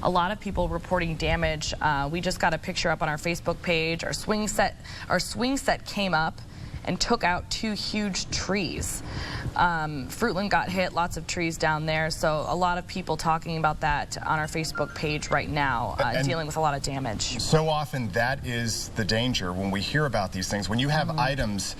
a lot of people reporting damage. We just got a picture up on our Facebook page. Our swing set came up and took out 2 huge trees. Fruitland got hit, lots of trees down there, so a lot of people talking about that on our Facebook page right now, dealing with a lot of damage. So often that is the danger when we hear about these things. When you have items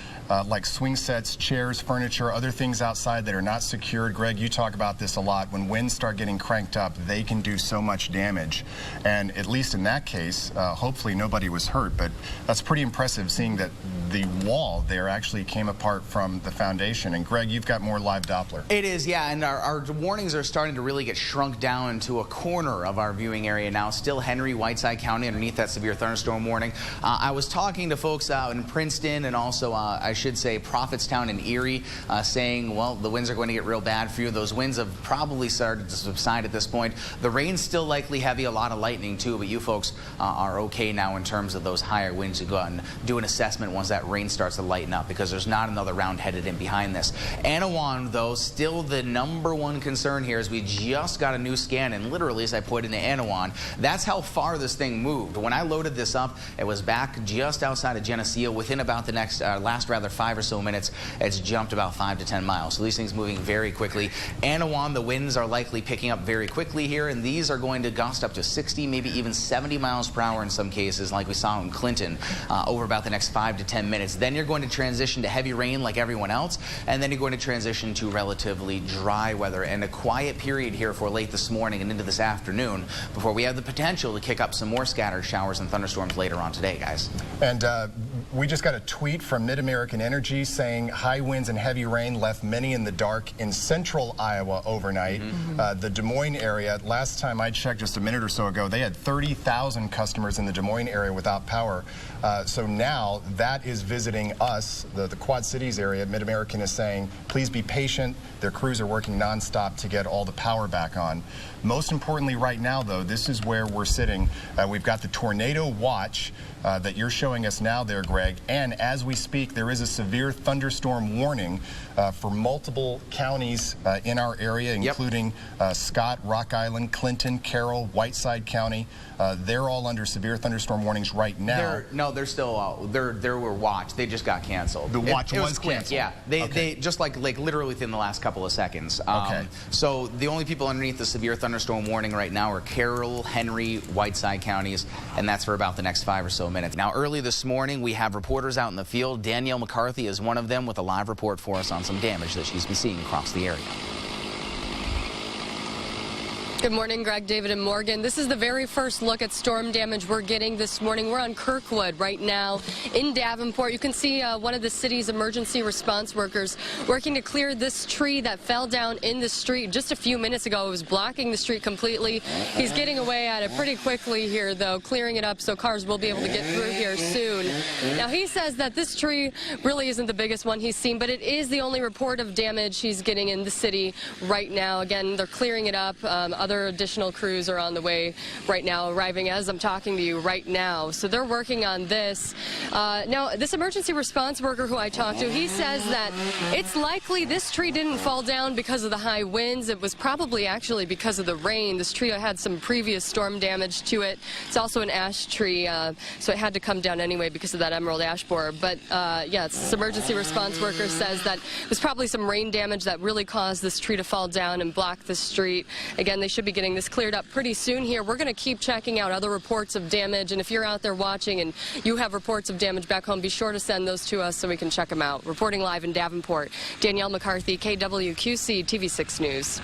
like swing sets, chairs, furniture, other things outside that are not secured. Greg, you talk about this a lot. When winds start getting cranked up, they can do so much damage. And at least in that case, hopefully nobody was hurt, but that's pretty impressive seeing that the wall there actually came apart from the foundation. And Greg, you've got more live Doppler. It is, yeah, and our warnings are starting to really get shrunk down into a corner of our viewing area now. Still Henry, Whiteside County underneath that severe thunderstorm warning. I was talking to folks out in Princeton and also, I should say, Prophetstown and Erie, saying, well, the winds are going to get real bad for you. Those winds have probably started to subside at this point. The rain's still likely heavy, a lot of lightning too, but you folks are okay now in terms of those higher winds to go out and do an assessment once that rain starts to lighten up, because there's not another round headed in behind this. Anawan, though, still the #1 concern here, as we just got a new scan, and literally as I put into Anawan, that's how far this thing moved. When I loaded this up, it was back just outside of Geneseo. Within about the last 5 or so minutes, it's jumped about 5 to 10 miles. So these things moving very quickly. Anawan, the winds are likely picking up very quickly here, and these are going to gust up to 60, maybe even 70 miles per hour in some cases, like we saw in Clinton, over about the next 5 to 10 minutes. Then you're going to transition to heavy rain like everyone else, and then you're going to transition to relatively dry weather and a quiet period here for late this morning and into this afternoon before we have the potential to kick up some more scattered showers and thunderstorms later on today, guys. And we just got a tweet from Mid-American Energy saying high winds and heavy rain left many in the dark in central Iowa overnight. The Des Moines area, last time I checked just a minute or so ago, they had 30,000 customers in the Des Moines area without power. So now that is visiting us, the Quad Cities area. Mid-American is saying, please be patient. Their crews are working nonstop to get all the power back on. Most importantly right now, though, this is where we're sitting. We've got the tornado watch that you're showing us now there, Greg. And as we speak, there is a severe thunderstorm warning for multiple counties in our area, including Scott, Rock Island, Clinton, Carroll, Whiteside County. They're all under severe thunderstorm warnings right now. They're still there were watched. They just got canceled. The watch was quick. canceled. Yeah, they just like literally within the last couple of seconds. Okay. So the only people underneath the severe thunderstorm warning right now are Carroll, Henry, Whiteside counties, and that's for about the next 5 or so minutes. Now, early this morning, we have reporters out in the field. Danielle McCarthy is one of them with a live report for us on some damage that she's been seeing across the area. Good morning, Greg, David, and Morgan. This is the very first look at storm damage we're getting this morning. We're on Kirkwood right now in Davenport. You can see one of the city's emergency response workers working to clear this tree that fell down in the street just a few minutes ago. It was blocking the street completely. He's getting away at it pretty quickly here, though, clearing it up so cars will be able to get through here soon. Now, he says that this tree really isn't the biggest one he's seen, but it is the only report of damage he's getting in the city right now. Again, they're clearing it up. Other additional crews are on the way right now, arriving as I'm talking to you right now. So they're working on this. Now, this emergency response worker who I talked to, he says that it's likely this tree didn't fall down because of the high winds. It was probably actually because of the rain. This tree had some previous storm damage to it. It's also an ash tree, so it had to come down anyway because of that emerald ash borer. But yeah, this emergency response worker says that it was probably some rain damage that really caused this tree to fall down and block the street. Again, they should be getting this cleared up pretty soon here. We're going to keep checking out other reports of damage, and if you're out there watching and you have reports of damage back home, be sure to send those to us so we can check them out. Reporting live in Davenport, Danielle McCarthy, KWQC TV6 News.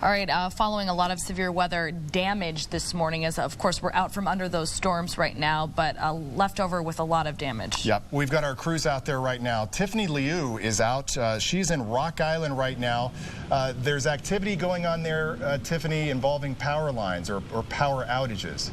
All right, following a lot of severe weather damage this morning, as of course we're out from under those storms right now, but left over with a lot of damage. Yep, we've got our crews out there right now. Tiffany Liu is out. She's in Rock Island right now. There's activity going on there, Tiffany, involving power lines or power outages.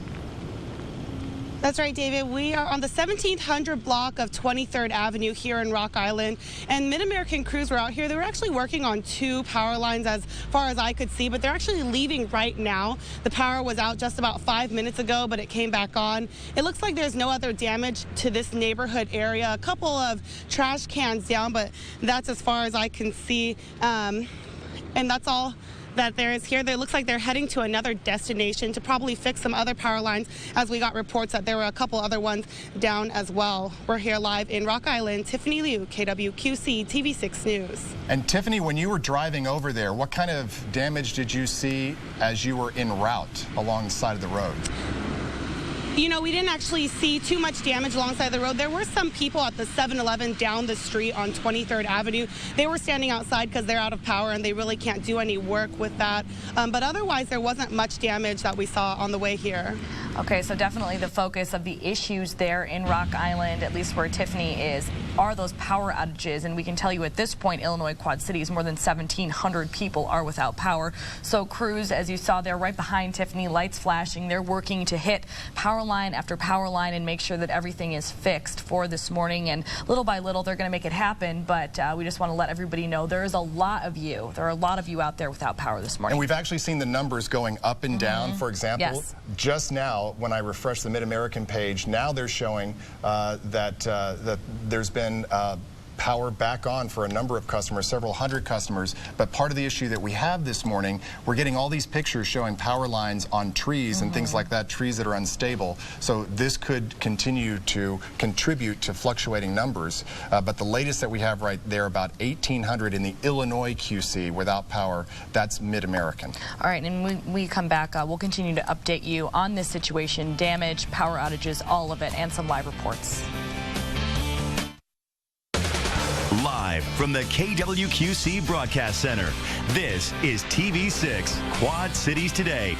That's right, David. We are on the 1700 block of 23rd Avenue here in Rock Island, and Mid-American crews were out here. They were actually working on 2 power lines as far as I could see, but they're actually leaving right now. The power was out just about 5 minutes ago, but it came back on. It looks like there's no other damage to this neighborhood area. A couple of trash cans down, but that's as far as I can see. And that's all that there is here. It looks like they're heading to another destination to probably fix some other power lines, as we got reports that there were a couple other ones down as well. We're here live in Rock Island. Tiffany Liu, KWQC TV6 News. And Tiffany, when you were driving over there, what kind of damage did you see as you were en route along the side of the road? You know, we didn't actually see too much damage alongside the road. There were some people at the 7-Eleven down the street on 23rd Avenue. They were standing outside because they're out of power and they really can't do any work with that. But otherwise, there wasn't much damage that we saw on the way here. Okay, so definitely the focus of the issues there in Rock Island, at least where Tiffany is, are those power outages. And we can tell you at this point, Illinois Quad Cities, more than 1,700 people are without power. So crews, as you saw there right behind Tiffany, lights flashing, they're working to hit power line after power line and make sure that everything is fixed for this morning. And little by little, they're going to make it happen. But we just want to let everybody know there is a lot of you. There are a lot of you out there without power this morning. And we've actually seen the numbers going up and down. For example, yes. Just now, when I refresh the Mid-American page, now they're showing that there's been power back on for a number of customers, several hundred customers. But part of the issue that we have this morning, we're getting all these pictures showing power lines on trees and things like that, trees that are unstable. So this could continue to contribute to fluctuating numbers. But the latest that we have right there, about 1,800 in the Illinois QC without power. That's Mid-American. All right, and when we come back, we'll continue to update you on this situation, damage, power outages, all of it, and some live reports. Live from the KWQC Broadcast Center, this is TV6 Quad Cities Today.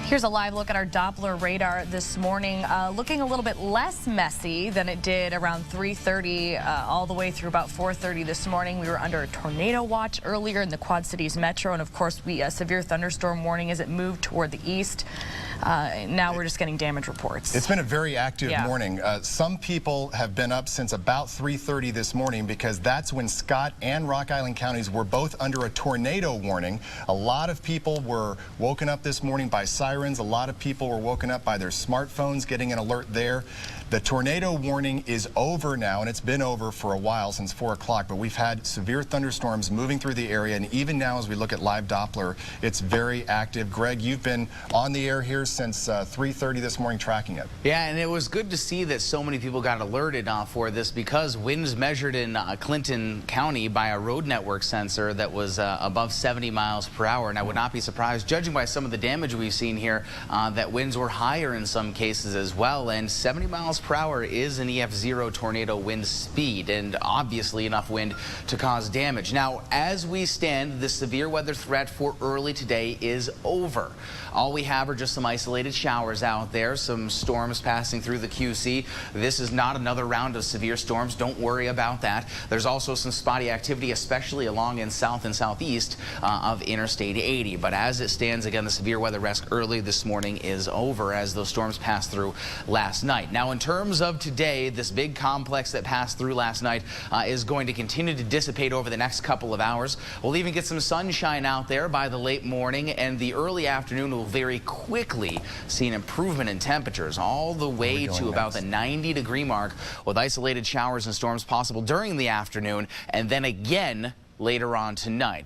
Here's a live look at our Doppler radar this morning, looking a little bit less messy than it did around 3:30 all the way through about 4:30 this morning. We were under a tornado watch earlier in the Quad Cities Metro, and of course a severe thunderstorm warning as it moved toward the east. Now we're just getting damage reports. It's been a very active morning. Some people have been up since about 3:30 this morning because that's when Scott and Rock Island counties were both under a tornado warning. A lot of people were woken up this morning by sirens. A lot of people were woken up by their smartphones getting an alert there. The tornado warning is over now, and it's been over for a while, since 4 o'clock, but we've had severe thunderstorms moving through the area, and even now as we look at live Doppler, it's very active. Greg, you've been on the air here since 3:30 this morning tracking it. Yeah, and it was good to see that so many people got alerted for this, because winds measured in Clinton County by a road network sensor that was above 70 miles per hour, and I would not be surprised, judging by some of the damage we've seen here, that winds were higher in some cases as well, and 70 miles per hour is an EF0 tornado wind speed, and obviously enough wind to cause damage. Now, as we stand, the severe weather threat for early today is over. All we have are just some isolated showers out there, some storms passing through the QC. This is not another round of severe storms. Don't worry about that. There's also some spotty activity, especially along in south and southeast of Interstate 80. But as it stands, again, the severe weather risk early this morning is over as those storms passed through last night. Now, in terms of today, this big complex that passed through last night is going to continue to dissipate over the next couple of hours. We'll even get some sunshine out there by the late morning, and the early afternoon will very quickly see an improvement in temperatures all the way to about the 90-degree mark, with isolated showers and storms possible during the afternoon and then again later on tonight.